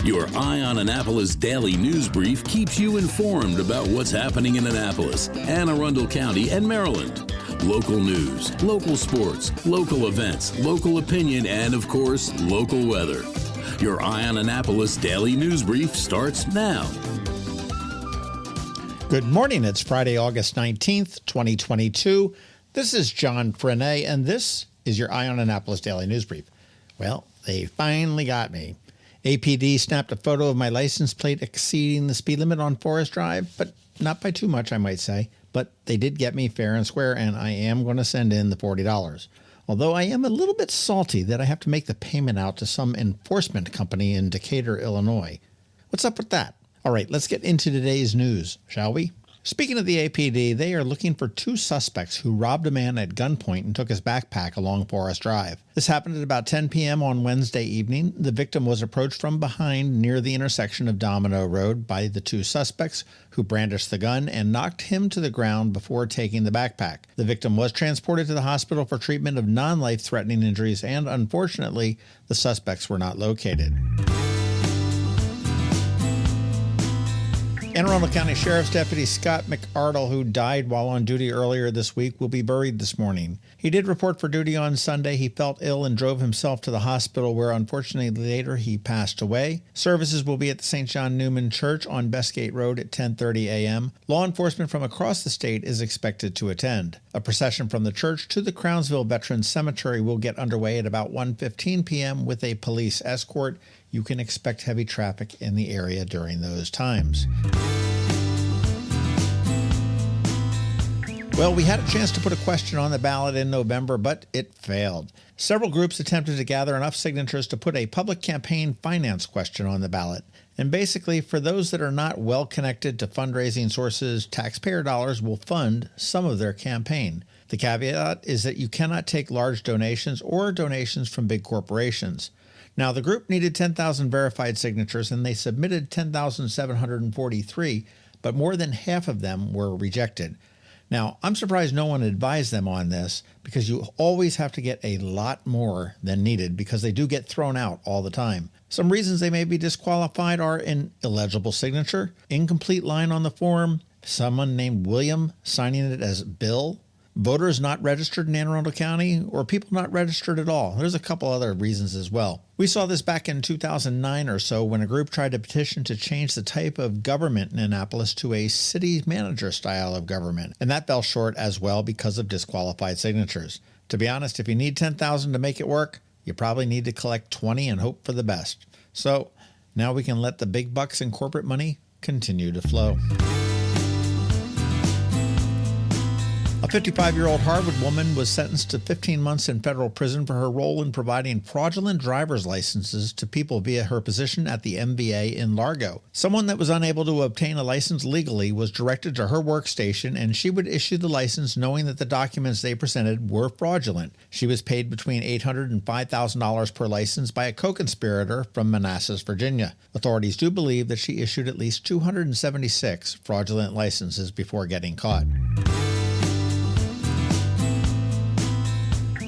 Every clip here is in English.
Your Eye on Annapolis daily news brief keeps you informed about what's happening in Annapolis, Anne Arundel County, and Maryland. Local news, local sports, local events, local opinion, and of course, local weather. Your Eye on Annapolis daily news brief starts now. Good morning. It's Friday, August 19th, 2022. This is John Frenet, and this is your Eye on Annapolis daily news brief. Well, they finally got me. APD snapped a photo of my license plate exceeding the speed limit on Forest Drive, but not by too much, I might say. But they did get me fair and square, and I am going to send in the $40. Although I am a little bit salty that I have to make the payment out to some enforcement company in Decatur, Illinois. What's up with that? All right, let's get into today's news, shall we? Speaking of the APD, they are looking for two suspects who robbed a man at gunpoint and took his backpack along Forest Drive. This happened at about 10 p.m. on Wednesday evening. The victim was approached from behind near the intersection of Domino Road by the two suspects who brandished the gun and knocked him to the ground before taking the backpack. The victim was transported to the hospital for treatment of non-life-threatening injuries, and unfortunately, the suspects were not located. Anne Arundel County Sheriff's Deputy Scott McArdle, who died while on duty earlier this week, will be buried this morning. He did report for duty on Sunday. He felt ill and drove himself to the hospital, where unfortunately later he passed away. Services will be at the St. John Newman Church on Bestgate Road at 10:30 a.m. Law enforcement from across the state is expected to attend. A procession from the church to the Crownsville Veterans Cemetery will get underway at about 1:15 p.m. with a police escort. You can expect heavy traffic in the area during those times. Well, we had a chance to put a question on the ballot in November, but it failed. Several groups attempted to gather enough signatures to put a public campaign finance question on the ballot. And basically, for those that are not well connected to fundraising sources, taxpayer dollars will fund some of their campaign. The caveat is that you cannot take large donations or donations from big corporations. Now, the group needed 10,000 verified signatures, and they submitted 10,743, but more than half of them were rejected. Now, I'm surprised no one advised them on this, because you always have to get a lot more than needed because they do get thrown out all the time. Some reasons they may be disqualified are an illegible signature, incomplete line on the form, someone named William signing it as Bill, voters not registered in Anne Arundel County, or people not registered at all. There's a couple other reasons as well. We saw this back in 2009 or so when a group tried to petition to change the type of government in Annapolis to a city manager style of government, and that fell short as well because of disqualified signatures. To be honest, if you need 10,000 to make it work, you probably need to collect 20 and hope for the best. So now we can let the big bucks and corporate money continue to flow. A 55-year-old Harwood woman was sentenced to 15 months in federal prison for her role in providing fraudulent driver's licenses to people via her position at the MVA in Largo. Someone that was unable to obtain a license legally was directed to her workstation, and she would issue the license knowing that the documents they presented were fraudulent. She was paid between $800 and $5,000 per license by a co-conspirator from Manassas, Virginia. Authorities do believe that she issued at least 276 fraudulent licenses before getting caught.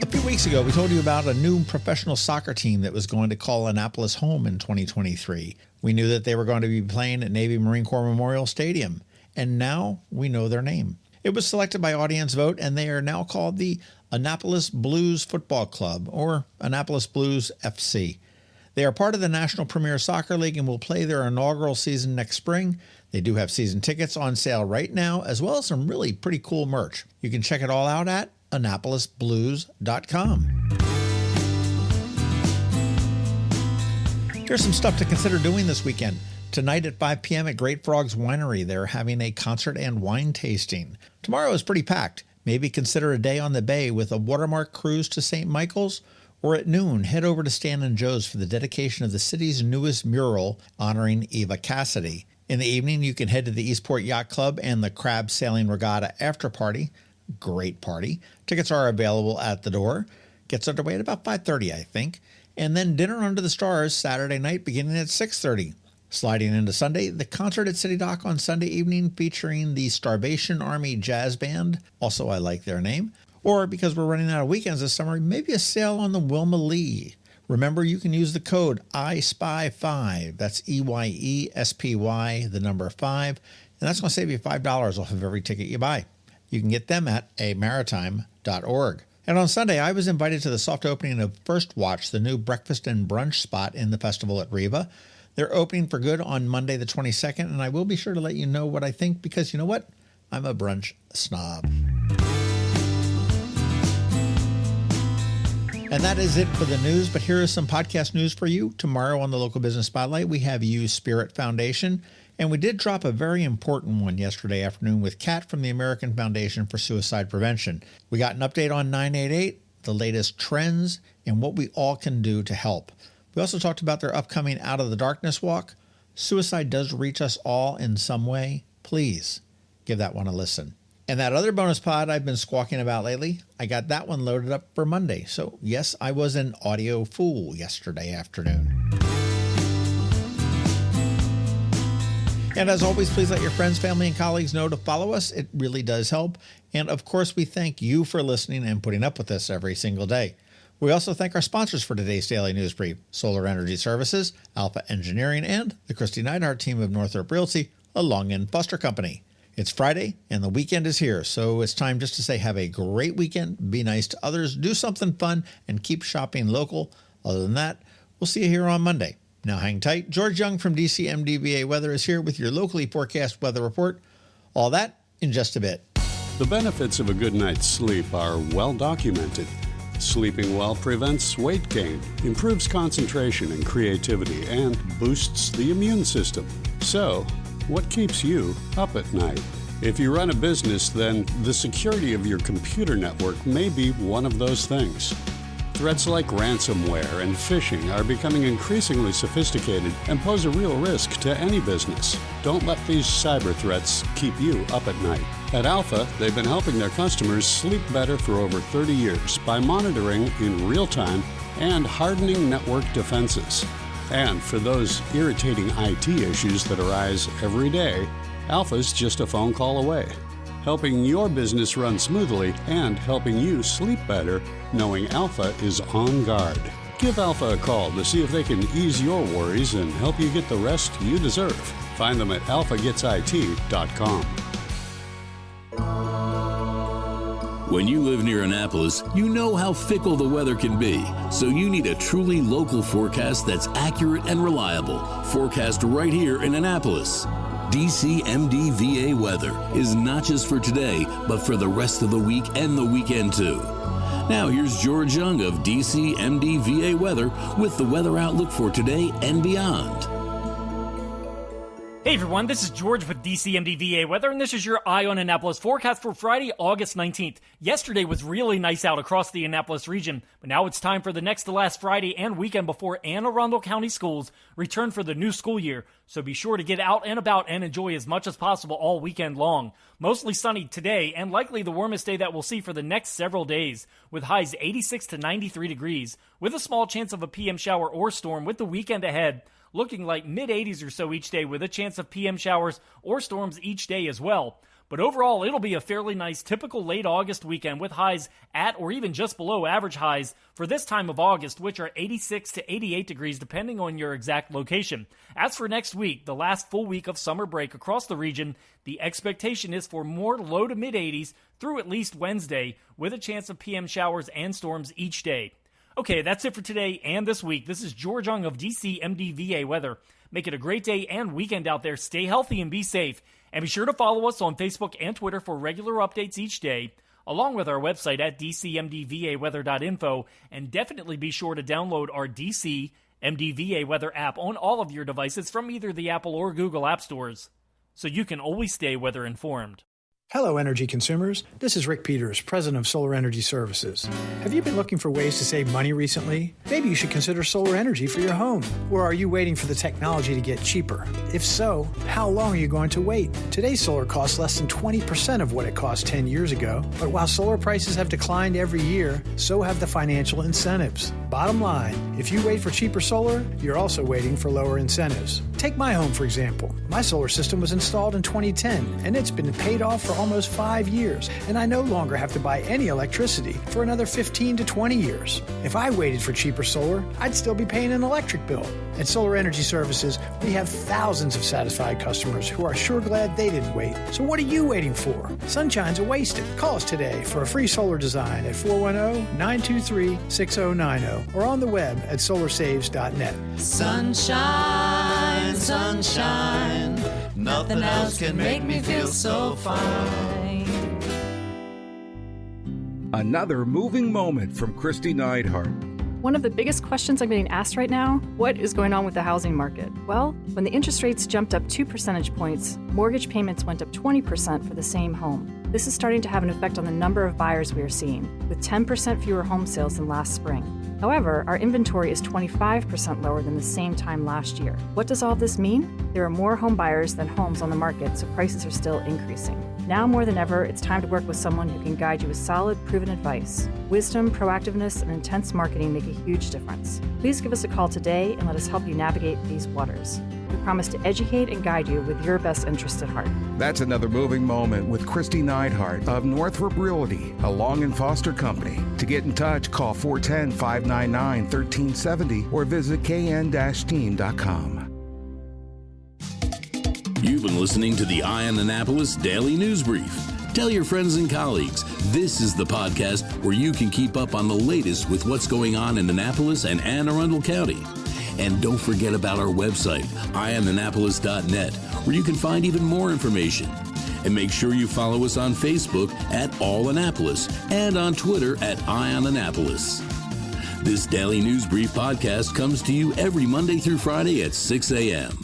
A few weeks ago, we told you about a new professional soccer team that was going to call Annapolis home in 2023. We knew that they were going to be playing at Navy Marine Corps Memorial Stadium, and now we know their name. It was selected by audience vote, and they are now called the Annapolis Blues Football Club, or Annapolis Blues FC. They are part of the National Premier Soccer League and will play their inaugural season next spring. They do have season tickets on sale right now, as well as some really pretty cool merch. You can check it all out at AnnapolisBlues.com. Here's some stuff to consider doing this weekend. Tonight at 5 p.m. at Great Frogs Winery, they're having a concert and wine tasting. Tomorrow is pretty packed. Maybe consider a day on the bay with a watermark cruise to St. Michael's, or at noon, head over to Stan and Joe's for the dedication of the city's newest mural honoring Eva Cassidy. In the evening, you can head to the Eastport Yacht Club and the Crab Sailing Regatta after party. Great party. Tickets are available at the door. Gets underway at about 5:30, I think. And then dinner under the stars Saturday night beginning at 6:30. Sliding into Sunday, the concert at City Dock on Sunday evening featuring the Starvation Army Jazz Band. Also, I like their name. Or, because we're running out of weekends this summer, maybe a sail on the Wilma Lee. Remember, you can use the code ISPY5. That's EYESPY, the number 5. And that's going to save you $5 off of every ticket you buy. You can get them at amaritime.org. And on Sunday, I was invited to the soft opening of First Watch, the new breakfast and brunch spot in the festival at Riva. They're opening for good on Monday the 22nd, and I will be sure to let you know what I think because you know what? I'm a brunch snob. And that is it for the news, but here is some podcast news for you. Tomorrow on the Local Business Spotlight, we have U Spirit Foundation, and we did drop a very important one yesterday afternoon with Kat from the American Foundation for Suicide Prevention. We got an update on 988, the latest trends, and what we all can do to help. We also talked about their upcoming Out of the Darkness walk. Suicide does reach us all in some way. Please give that one a listen. And that other bonus pod I've been squawking about lately, I got that one loaded up for Monday. So yes, I was an audio fool yesterday afternoon. And as always, please let your friends, family, and colleagues know to follow us. It really does help. And of course, we thank you for listening and putting up with us every single day. We also thank our sponsors for today's Daily News Brief, Solar Energy Services, Alpha Engineering, and the Kristi Neidhardt Team of Northrop Realty, a Long and Foster company. It's Friday, and the weekend is here, so it's time just to say have a great weekend, be nice to others, do something fun, and keep shopping local. Other than that, we'll see you here on Monday. Now hang tight. George Young from DC MDVA Weather is here with your locally forecast weather report. All that in just a bit. The benefits of a good night's sleep are well documented. Sleeping well prevents weight gain, improves concentration and creativity, and boosts the immune system. So, what keeps you up at night? If you run a business, then the security of your computer network may be one of those things. Threats like ransomware and phishing are becoming increasingly sophisticated and pose a real risk to any business. Don't let these cyber threats keep you up at night. At Alpha, they've been helping their customers sleep better for over 30 years by monitoring in real time and hardening network defenses. And for those irritating IT issues that arise every day, Alpha's just a phone call away, helping your business run smoothly and helping you sleep better, knowing Alpha is on guard. Give Alpha a call to see if they can ease your worries and help you get the rest you deserve. Find them at alphagetsit.com. When you live near Annapolis, you know how fickle the weather can be, so you need a truly local forecast that's accurate and reliable. Forecast right here in Annapolis. DCMDVA weather is not just for today, but for the rest of the week and the weekend too. Now here's George Young of DCMDVA weather with the weather outlook for today and beyond. Hey everyone, this is George with DCMDVA Weather, and this is your Eye on Annapolis forecast for Friday, August 19th. Yesterday was really nice out across the Annapolis region, but now it's time for the next to last Friday and weekend before Anne Arundel County schools return for the new school year. So be sure to get out and about and enjoy as much as possible all weekend long. Mostly sunny today and likely the warmest day that we'll see for the next several days, with highs 86 to 93 degrees, with a small chance of a PM shower or storm with the weekend ahead. Looking like mid-80s or so each day with a chance of PM showers or storms each day as well. But overall, it'll be a fairly nice typical late August weekend with highs at or even just below average highs for this time of August, which are 86 to 88 degrees depending on your exact location. As for next week, the last full week of summer break across the region, the expectation is for more low to mid-80s through at least Wednesday with a chance of PM showers and storms each day. Okay, that's it for today and this week. This is George Young of DCMDVA Weather. Make it a great day and weekend out there. Stay healthy and be safe. And be sure to follow us on Facebook and Twitter for regular updates each day, along with our website at dcmdvaweather.info. And definitely be sure to download our DCMDVA Weather app on all of your devices from either the Apple or Google app stores, so you can always stay weather informed. Hello, energy consumers. This is Rick Peters, president of Solar Energy Services. Have you been looking for ways to save money recently? Maybe you should consider solar energy for your home. Or are you waiting for the technology to get cheaper? If so, how long are you going to wait? Today's solar costs less than 20% of what it cost 10 years ago. But while solar prices have declined every year, so have the financial incentives. Bottom line, if you wait for cheaper solar, you're also waiting for lower incentives. Take my home, for example. My solar system was installed in 2010, and it's been paid off for almost 5 years, and I no longer have to buy any electricity for another 15 to 20 years. If I waited for cheaper solar, I'd still be paying an electric bill. At Solar Energy Services, we have thousands of satisfied customers who are sure glad they didn't wait. So what are you waiting for? Sunshine's a wasted. Call us today for a free solar design at 410-923-6090 or on the web at solarsaves.net. Sunshine, sunshine, nothing else can make me feel so fine. Another moving moment from Kristi Neidhardt. One of the biggest questions I'm getting asked right now, what is going on with the housing market? Well, when the interest rates jumped up 2 percentage points, mortgage payments went up 20% for the same home. This is starting to have an effect on the number of buyers we are seeing, with 10% fewer home sales than last spring. However, our inventory is 25% lower than the same time last year. What does all this mean? There are more home buyers than homes on the market, so prices are still increasing. Now more than ever, it's time to work with someone who can guide you with solid, proven advice. Wisdom, proactiveness, and intense marketing make a huge difference. Please give us a call today and let us help you navigate these waters. We promise to educate and guide you with your best interest at heart. That's Another Moving Moment with Kristi Neidhardt of Northrop Realty, a Long & Foster company. To get in touch, call 410-599-1370 or visit kn-team.com. You've been listening to the Eye on Annapolis Daily News Brief. Tell your friends and colleagues, this is the podcast where you can keep up on the latest with what's going on in Annapolis and Anne Arundel County. And don't forget about our website, eyeonannapolis.net, where you can find even more information. And make sure you follow us on Facebook at All Annapolis and on Twitter at Eye on Annapolis. This Daily News Brief podcast comes to you every Monday through Friday at 6 a.m.